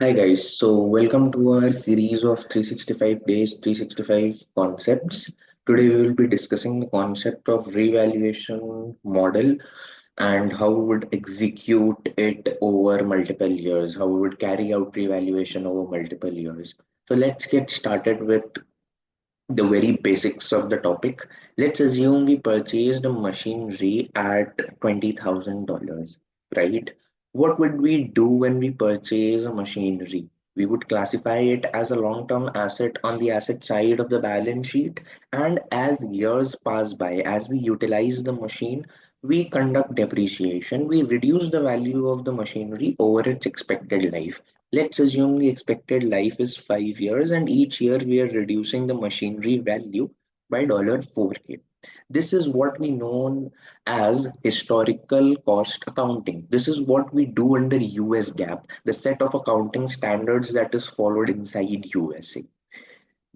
Hi guys, so welcome to our series of 365 days, 365 concepts. Today we will be discussing the concept of revaluation model and how we would execute it over multiple years, how we would carry out revaluation over multiple years. So let's get started with the very basics of the topic. Let's assume we purchased a machinery at $20,000, right? What would we do when we purchase a machinery? We would classify it as a long-term asset on the asset side of the balance sheet, and as years pass by, as we utilize the machine, we conduct depreciation. We reduce the value of the machinery over its expected life. Let's assume the expected life is 5 years, and each year we are reducing the machinery value by $4K. This is what we know as historical cost accounting. This is what we do under US GAAP, the set of accounting standards that is followed inside USA.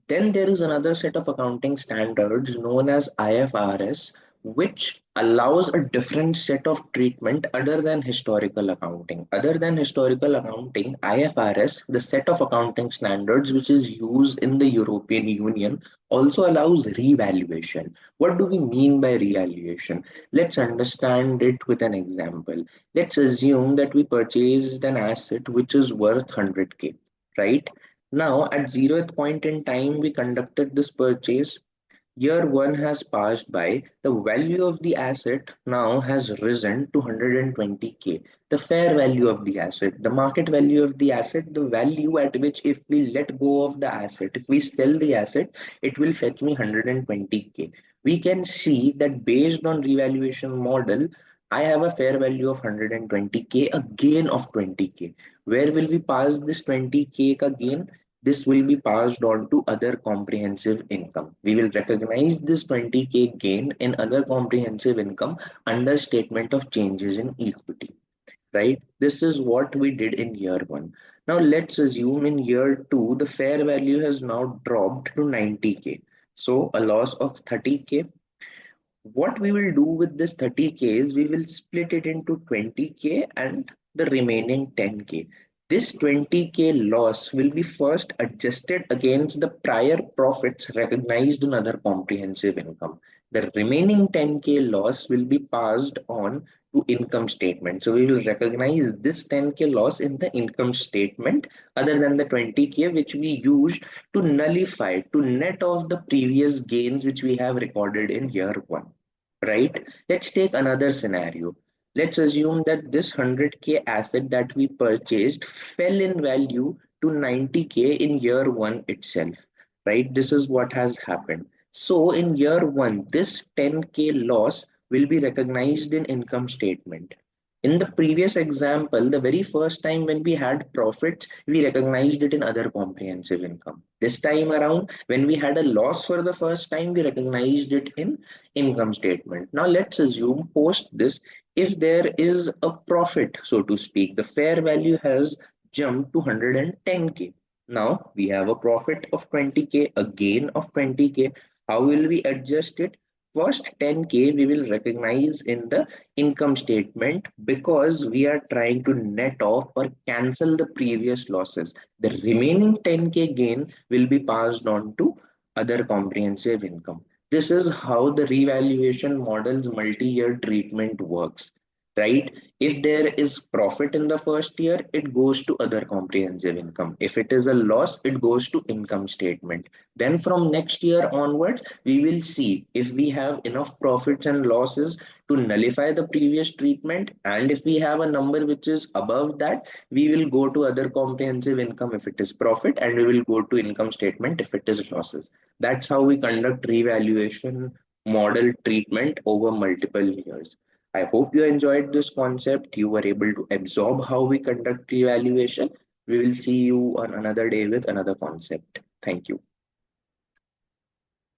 Then there is another set of accounting standards known as IFRS, which allows a different set of treatment other than historical accounting. Other than historical accounting, IFRS, the set of accounting standards which is used in the European Union, also allows revaluation. What do we mean by revaluation? Let's understand it with an example. Let's assume that we purchased an asset which is worth 100K, right? Now, at 0th point in time, we conducted this purchase. Year one has passed by. The value of the asset now has risen to 120K. The fair value of the asset, the market value of the asset, the value at which if we let go of the asset, if we sell the asset, it will fetch me 120K. We can see that based on revaluation model, I have a fair value of 120K, a gain of 20K. Where will we pass this 20K gain? This will be passed on to other comprehensive income. We will recognize this 20K gain in other comprehensive income under statement of changes in equity, right? This is what we did in year one. Now let's assume in year two, the fair value has now dropped to 90K. So a loss of 30K. What we will do with this 30K is we will split it into 20K and the remaining 10K. This 20K loss will be first adjusted against the prior profits recognized in other comprehensive income. The remaining 10K loss will be passed on to income statement. So we will recognize this 10K loss in the income statement other than the 20K which we used to nullify, to net off the previous gains which we have recorded in year one, right? Let's take another scenario. Let's assume that this 100K asset that we purchased fell in value to 90K in year one itself, right? This is what has happened. So in year one, this 10K loss will be recognized in income statement. In the previous example, the very first time when we had profits, we recognized it in other comprehensive income. This time around, when we had a loss for the first time, we recognized it in income statement. Now let's assume post this, if there is a profit, so to speak, the fair value has jumped to 110K. Now we have a profit of 20K, a gain of 20K. How will we adjust it? First 10K we will recognize in the income statement because we are trying to net off or cancel the previous losses. The remaining 10K gain will be passed on to other comprehensive income. This is how the revaluation model's multi-year treatment works, right? If there is profit in the first year, it goes to other comprehensive income. If it is a loss, it goes to income statement. Then from next year onwards, we will see if we have enough profits and losses to nullify the previous treatment. And if we have a number which is above that, we will go to other comprehensive income if it is profit, and we will go to income statement if it is losses. That's how we conduct revaluation model treatment over multiple years. I hope you enjoyed this concept. You were able to absorb how we conduct revaluation. We will see you on another day with another concept. Thank you.